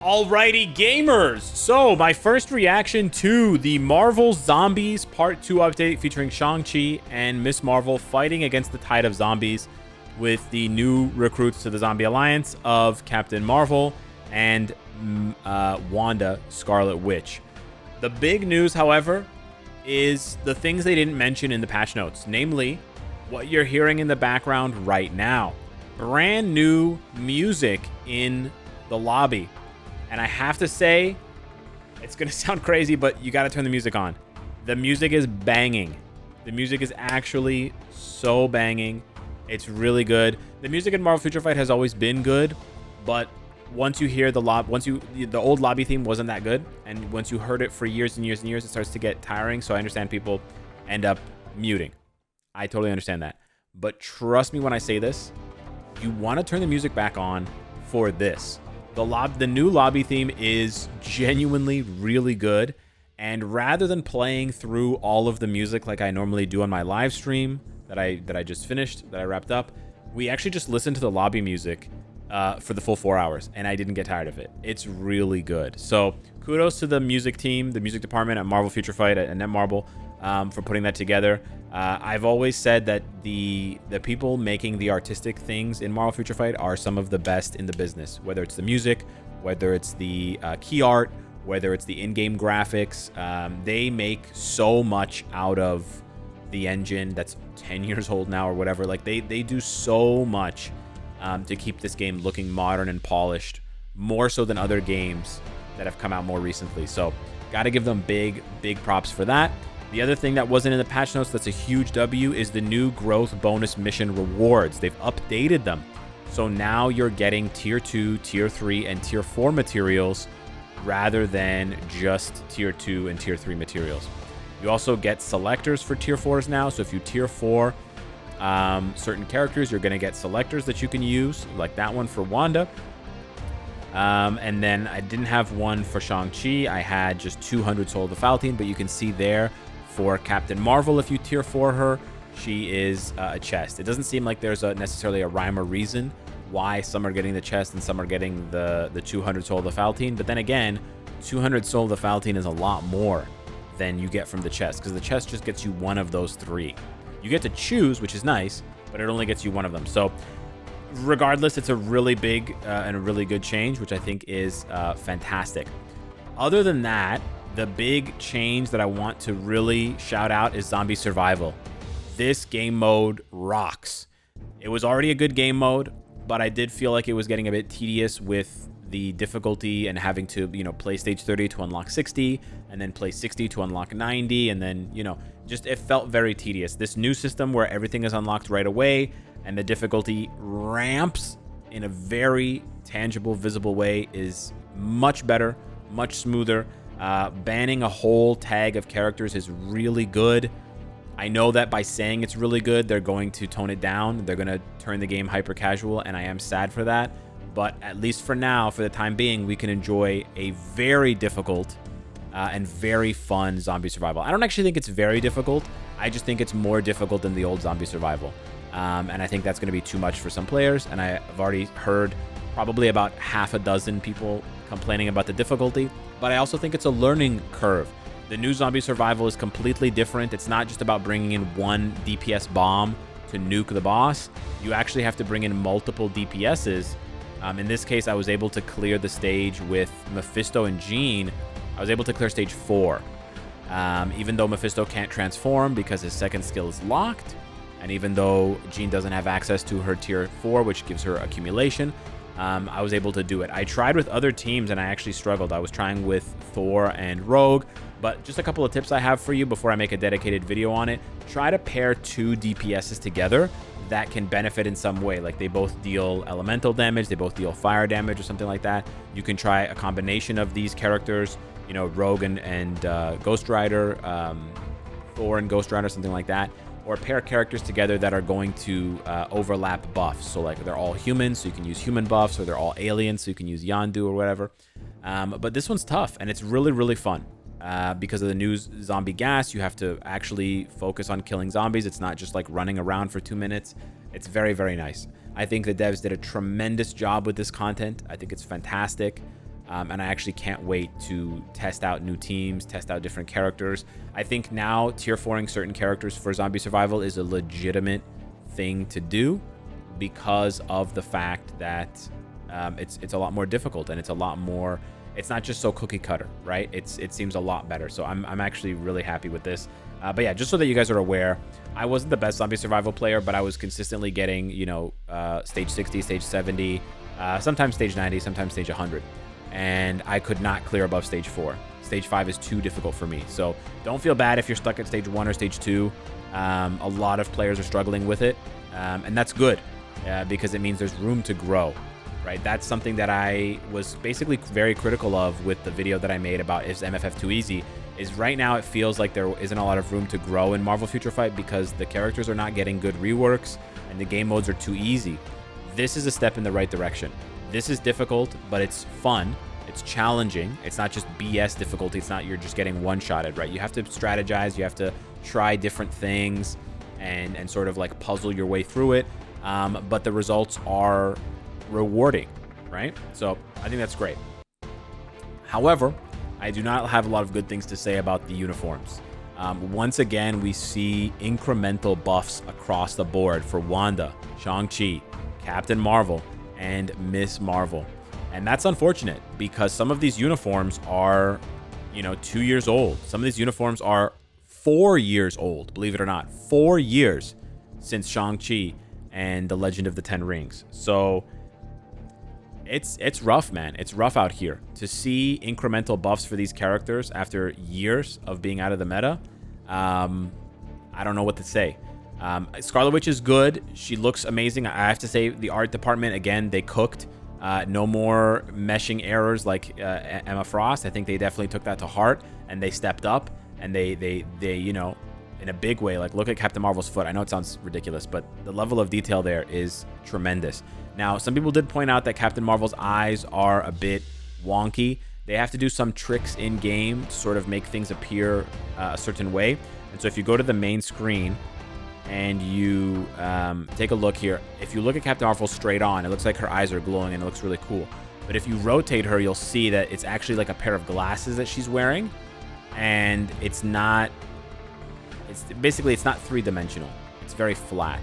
Alrighty, gamers. So, my first reaction to the Marvel Zombies Part 2 update featuring Shang-Chi and Miss Marvel fighting against the tide of zombies with the new recruits to the Zombie Alliance of Captain Marvel and Wanda, Scarlet Witch. The big news, however, is the things they didn't mention in the patch notes, namely what you're hearing in the background right now. Brand new music in the lobby. And I have to say, it's going to sound crazy, but you got to turn the music on. The music is banging. The music is actually so banging. It's really good. The music in Marvel Future Fight has always been good, but once you hear the old lobby theme wasn't that good, and once you heard it for years and years and years, it starts to get tiring. So I understand people end up muting. I totally understand that. But trust me when I say this, you want to turn the music back on for this. The new lobby theme is genuinely really good, and rather than playing through all of the music like I normally do on my live stream that I just finished, that I wrapped up, we actually just listened to the lobby music for the full 4 hours, and I didn't get tired of it. It's really good. So kudos to the music team, the music department at Marvel Future Fight at Netmarble for putting that together. I've always said that the people making the artistic things in Marvel Future Fight are some of the best in the business, whether it's the music, whether it's the key art, whether it's the in-game graphics. They make so much out of the engine that's 10 years old now or whatever. Like they do so much to keep this game looking modern and polished, more so than other games that have come out more recently. So got to give them big props for that. The other thing that wasn't in the patch notes that's a huge W is the new growth bonus mission rewards. They've updated them. So now you're getting tier 2, tier 3, and tier 4 materials rather than just tier 2 and tier 3 materials. You also get selectors for tier 4s now. So if you tier 4 certain characters, you're going to get selectors that you can use, like that one for Wanda. And then I didn't have one for Shang-Chi. I had just 200 Soul of the Falcon, but you can see there for Captain Marvel, if you tier 4 her, she is a chest. It doesn't seem like there's necessarily a rhyme or reason why some are getting the chest and some are getting the 200 Soul of the Falcon. But then again, 200 Soul of the Falcon is a lot more than you get from the chest, because the chest just gets you one of those 3. You get to choose, which is nice, but it only gets you one of them. So regardless, it's a really big and a really good change, which I think is fantastic. Other than that, the big change that I want to really shout out is Zombie Survival. This game mode rocks. It was already a good game mode, but I did feel like it was getting a bit tedious with the difficulty and having to, play stage 30 to unlock 60, and then play 60 to unlock 90, and then, just it felt very tedious. This new system where everything is unlocked right away and the difficulty ramps in a very tangible, visible way is much better, much smoother. Banning a whole tag of characters is really good. I know that by saying it's really good, they're going to tone it down. They're going to turn the game hyper casual, and I am sad for that. But at least for now, for the time being, we can enjoy a very difficult and very fun zombie survival. I don't actually think it's very difficult. I just think it's more difficult than the old zombie survival. And I think that's going to be too much for some players. And I've already heard probably about half a dozen people complaining about the difficulty. But I also think it's a learning curve. The new zombie survival is completely different. It's not just about bringing in one DPS bomb to nuke the boss. You actually have to bring in multiple DPSs. In this case, I was able to clear the stage with Mephisto and Jean. I was able to clear stage 4. Even though Mephisto can't transform because his second skill is locked, and even though Jean doesn't have access to her tier 4, which gives her accumulation, I was able to do it. I tried with other teams and I actually struggled. I was trying with Thor and Rogue, but just a couple of tips I have for you before I make a dedicated video on it. Try to pair 2 DPSs together that can benefit in some way. Like they both deal elemental damage, they both deal fire damage or something like that. You can try a combination of these characters, Rogue and Ghost Rider, Thor and Ghost Rider, something like that. Or pair characters together that are going to overlap buffs. So like they're all humans, so you can use human buffs, or they're all aliens, so you can use Yondu or whatever. But this one's tough, and it's really fun. Because of the new zombie gas, you have to actually focus on killing zombies. It's not just like running around for 2 minutes. It's very nice. I think the devs did a tremendous job with this content. I think it's fantastic. and I actually can't wait to test out new teams, test out different characters. I think now tier 4ing certain characters for zombie survival is a legitimate thing to do because of the fact that it's a lot more difficult, and it's a lot more, it's not just so cookie cutter, right? It seems a lot better. So I'm actually really happy with this. But yeah, just so that you guys are aware, I wasn't the best zombie survival player, but I was consistently getting, you know, stage 60, stage 70, sometimes stage 90, sometimes stage 100. And I could not clear above stage 4. Stage 5 is too difficult for me. So don't feel bad if you're stuck at stage 1 or stage 2. A lot of players are struggling with it, and that's good because it means there's room to grow, right? That's something that I was basically very critical of with the video that I made about is MFF too easy, is right now it feels like there isn't a lot of room to grow in Marvel Future Fight because the characters are not getting good reworks and the game modes are too easy. This is a step in the right direction. This is difficult, but it's fun. It's challenging. It's not just BS difficulty. It's not you're just getting one-shotted, right? You have to strategize. You have to try different things and sort of like puzzle your way through it. But the results are rewarding, right? So I think that's great. However, I do not have a lot of good things to say about the uniforms. Once again, we see incremental buffs across the board for Wanda, Shang-Chi, Captain Marvel, and Miss Marvel. And that's unfortunate because some of these uniforms are, you know, 2 years old. Some of these uniforms are 4 years old, believe it or not. 4 years since Shang-Chi and the Legend of the Ten Rings. So it's rough, man. It's rough out here. To see incremental buffs for these characters after years of being out of the meta, I don't know what to say. Scarlet Witch is good. She looks amazing. I have to say the art department, again, they cooked. No more meshing errors like Emma Frost. I think they definitely took that to heart and they stepped up and they you know, in a big way, like look at Captain Marvel's foot. I know it sounds ridiculous, but the level of detail there is tremendous. Now, some people did point out that Captain Marvel's eyes are a bit wonky. They have to do some tricks in game to sort of make things appear a certain way. And so if you go to the main screen and you take a look here, if you look at Captain Marvel straight on, it looks like her eyes are glowing and it looks really cool. But if you rotate her, you'll see that it's actually like a pair of glasses that she's wearing. And it's not, it's not three-dimensional. It's very flat.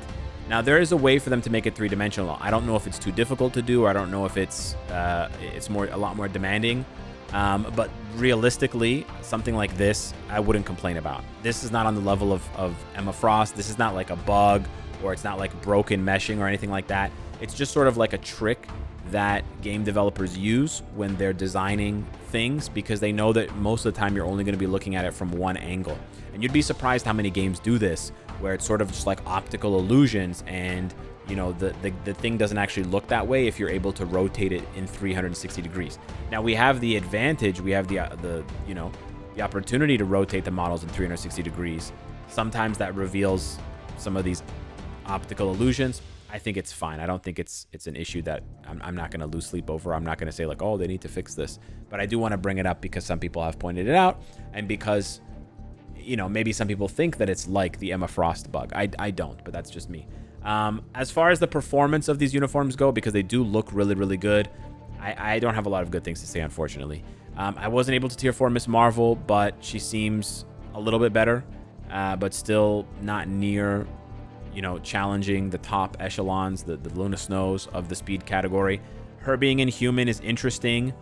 Now, there is a way for them to make it three-dimensional. I don't know if it's too difficult to do, or I don't know if it's a lot more demanding. But realistically, something like this, I wouldn't complain about. This is not on the level of Emma Frost. This is not like a bug, or it's not like broken meshing or anything like that. It's just sort of like a trick that game developers use when they're designing things, because they know that most of the time you're only going to be looking at it from one angle. And you'd be surprised how many games do this, where it's sort of just like optical illusions, and you know, the thing doesn't actually look that way if you're able to rotate it in 360 degrees. Now, we have the advantage, we have the you know, the opportunity to rotate the models in 360 degrees. Sometimes that reveals some of these optical illusions. I think it's fine. I don't think it's an issue that I'm not going to lose sleep over. I'm not going to say like, oh, they need to fix this. But I do want to bring it up because some people have pointed it out, and because, you know, maybe some people think that it's like the Emma Frost bug. I don't, but that's just me. As far as the performance of these uniforms go, because they do look really, really good, I don't have a lot of good things to say, unfortunately. I wasn't able to tier 4 Miss Marvel, but she seems a little bit better, but still not near, you know, challenging the top echelons, the Luna Snows of the speed category. Her being inhuman is interesting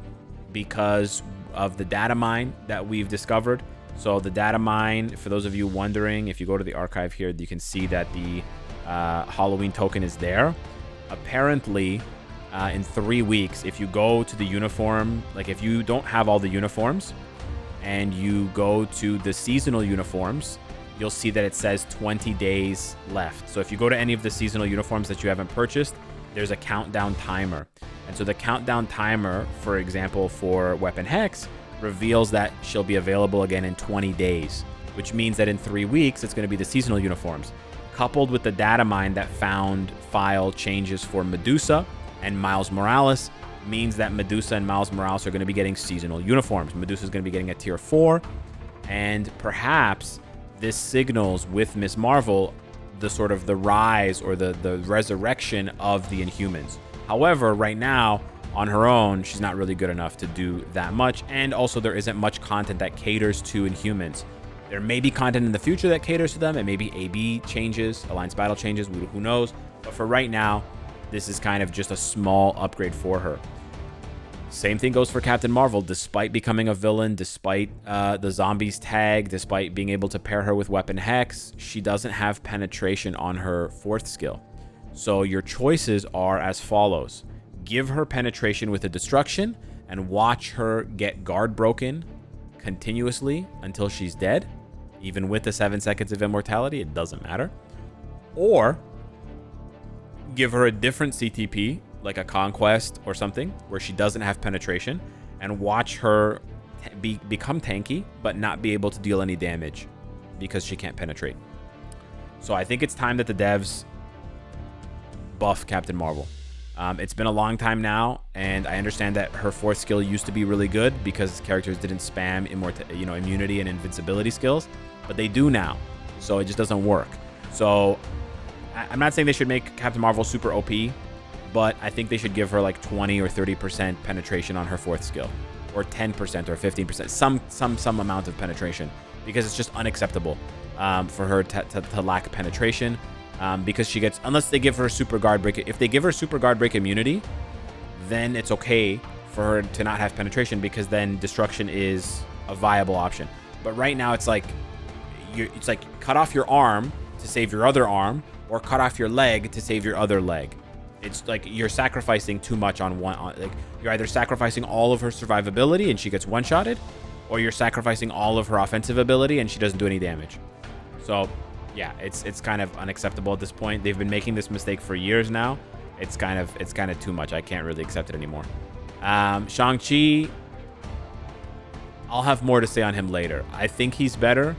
because of the data mine that we've discovered. So the data mine, for those of you wondering, if you go to the archive here, you can see that the Halloween token is there. Apparently, in 3 weeks, if you go to the uniform, like if you don't have all the uniforms and you go to the seasonal uniforms, you'll see that it says 20 days left. So if you go to any of the seasonal uniforms that you haven't purchased, there's a countdown timer. And so the countdown timer, for example, for Weapon Hex, reveals that she'll be available again in 20 days, which means that in 3 weeks, it's going to be the seasonal uniforms. Coupled with the data mine that found file changes for Medusa and Miles Morales, means that Medusa and Miles Morales are going to be getting seasonal uniforms. Medusa is going to be getting a tier 4, and perhaps this signals with Miss Marvel the sort of the rise or the resurrection of the Inhumans. However, right now, on her own, she's not really good enough to do that much. And also, there isn't much content that caters to Inhumans. There may be content in the future that caters to them. It may be AB changes, Alliance Battle changes, who knows. But for right now, this is kind of just a small upgrade for her. Same thing goes for Captain Marvel. Despite becoming a villain, despite the zombies tag, despite being able to pair her with Weapon Hex, she doesn't have penetration on her 4th skill. So your choices are as follows. Give her penetration with a destruction and watch her get guard broken continuously until she's dead. Even with the 7 seconds of immortality, it doesn't matter. Or give her a different CTP, like a conquest or something, where she doesn't have penetration, and watch her become tanky, but not be able to deal any damage because she can't penetrate. So I think it's time that the devs buff Captain Marvel. It's been a long time now, and I understand that her 4th skill used to be really good because characters didn't spam immunity and invincibility skills, but they do now, so it just doesn't work. So I'm not saying they should make Captain Marvel super OP, but I think they should give her like 20 or 30% penetration on her 4th skill, or 10% or 15%, some amount of penetration, because it's just unacceptable for her to lack penetration. Because she gets, unless they give her super guard break, if they give her super guard break immunity, then it's okay for her to not have penetration, because then destruction is a viable option. But right now it's like cut off your arm to save your other arm, or cut off your leg to save your other leg. It's like you're sacrificing too much on one. Like you're either sacrificing all of her survivability and she gets one-shotted, or you're sacrificing all of her offensive ability and she doesn't do any damage. So yeah, it's kind of unacceptable at this point. They've been making this mistake for years now. It's kind of too much. I can't really accept it anymore. Shang-Chi, I'll have more to say on him later. I think he's better,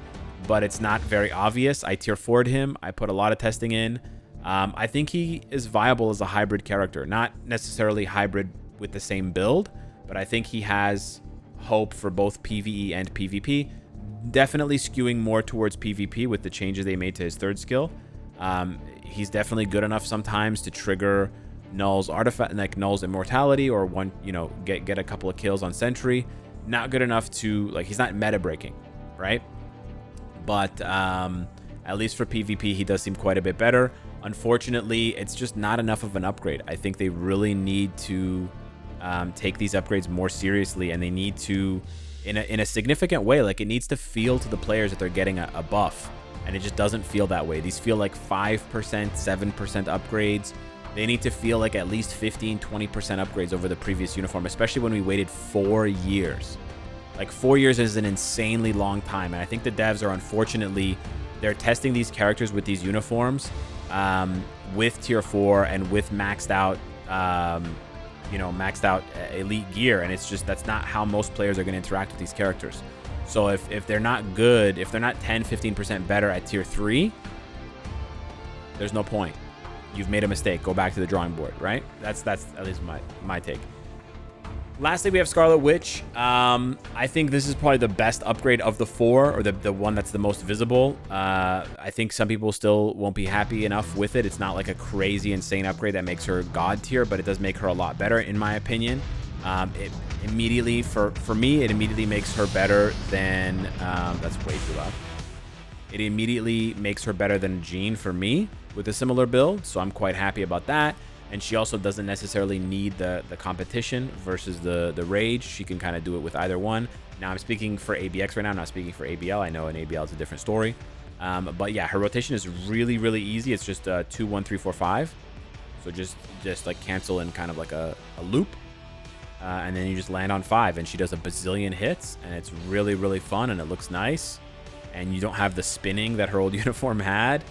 but it's not very obvious. I tier 4'd him. I put a lot of testing in. I think he is viable as a hybrid character. Not necessarily hybrid with the same build, but I think he has hope for both PvE and PvP. Definitely skewing more towards PvP with the changes they made to his 3rd skill. He's definitely good enough sometimes to trigger Null's artifact, like Null's immortality, or one, get a couple of kills on Sentry. Not good enough to, like, he's not meta breaking, right? But at least for PvP, he does seem quite a bit better. Unfortunately, it's just not enough of an upgrade. I think they really need to take these upgrades more seriously, and they need to, in a significant way, like it needs to feel to the players that they're getting a buff, and it just doesn't feel that way. These feel like 5%, 7% upgrades. They need to feel like at least 15, 20% upgrades over the previous uniform, especially when we waited 4 years. Like 4 years is an insanely long time, and I think the devs are, unfortunately, they're testing these characters with these uniforms with tier 4 and with maxed out elite gear, and it's just, that's not how most players are going to interact with these characters. So if they're not good, if they're not 10-15% better at tier 3, there's no point. You've made a mistake. Go back to the drawing board, right? That's at least my take. Lastly, we have Scarlet Witch. I think this is probably the best upgrade of the 4, or the one that's the most visible. I think some people still won't be happy enough with it. It's not like a crazy, insane upgrade that makes her god tier, but it does make her a lot better, in my opinion. It immediately, for me, it immediately makes her better than... that's way too loud. It immediately makes her better than Jean for me with a similar build, so I'm quite happy about that. And she also doesn't necessarily need the competition versus the rage. She can kind of do it with either one. Now, I'm speaking for ABX right now. I'm not speaking for ABL. I know in ABL it's a different story. But yeah, her rotation is really, really easy. It's just 2, 1, 3, 4, 5. So just like cancel in kind of like a loop. And then you just land on 5. And she does a bazillion hits. And it's really, really fun. And it looks nice. And you don't have the spinning that her old uniform had.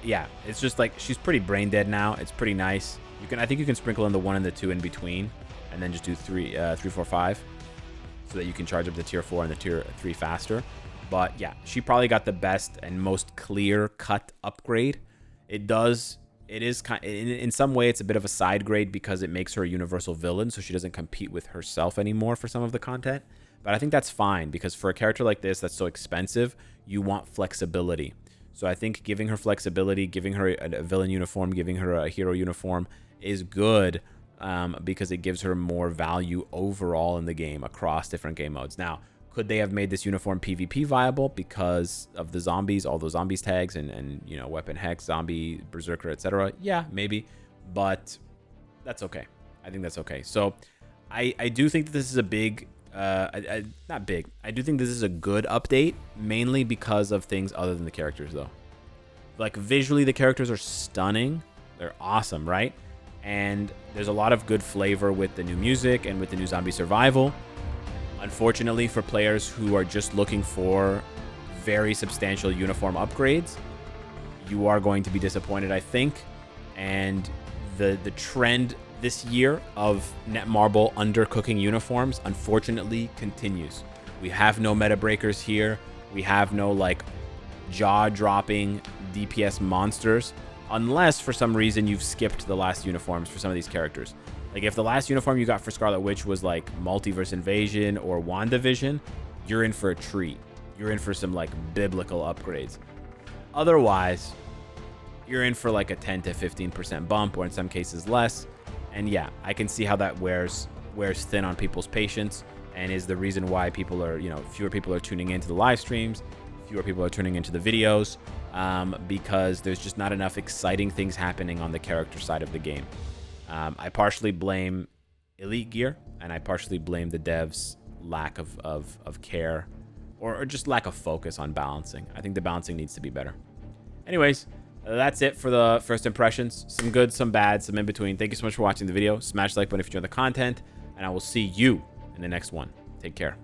Yeah, it's just like, she's pretty brain dead now. It's pretty nice. I think you can sprinkle in the 1 and the 2 in between, and then just do 3, 4, 5, so that you can charge up the tier 4 and the tier 3 faster. But yeah, she probably got the best and most clear cut upgrade. It is kind of, in some way, it's a bit of a side grade because it makes her a universal villain, so she doesn't compete with herself anymore for some of the content. But I think that's fine, because for a character like this that's so expensive, you want flexibility. So I think giving her flexibility, giving her a villain uniform, giving her a hero uniform is good. because it gives her more value overall in the game across different game modes. Now, could they have made this uniform PvP viable because of the zombies, all those zombies tags, and you know, weapon hex, zombie, berserker, etc.? Yeah, maybe, but that's okay. I think that's okay. So I do think that this is a big, not big. I do think this is a good update, mainly because of things other than the characters, though. Like, visually, the characters are stunning. They're awesome, right? And there's a lot of good flavor with the new music and with the new zombie survival. Unfortunately, for players who are just looking for very substantial uniform upgrades, you are going to be disappointed, I think. And the trend this year of Netmarble undercooking uniforms, unfortunately, continues. We have no meta breakers here. We have no, like, jaw-dropping DPS monsters, unless for some reason you've skipped the last uniforms for some of these characters. Like, if the last uniform you got for Scarlet Witch was like Multiverse Invasion or WandaVision, you're in for a treat. You're in for some, like, biblical upgrades. Otherwise, you're in for like a 10 to 15% bump, or in some cases less. And yeah, I can see how that wears thin on people's patience, and is the reason why people are, you know, fewer people are tuning into the live streams, fewer people are tuning into the videos, because there's just not enough exciting things happening on the character side of the game. I partially blame Elite Gear, and I partially blame the devs' lack of care, or just lack of focus on balancing. I think the balancing needs to be better. Anyways, that's it for the first impressions. Some good, some bad, some in between. Thank you so much for watching the video. Smash the like button if you enjoyed the content, and I will see you in the next one. Take care.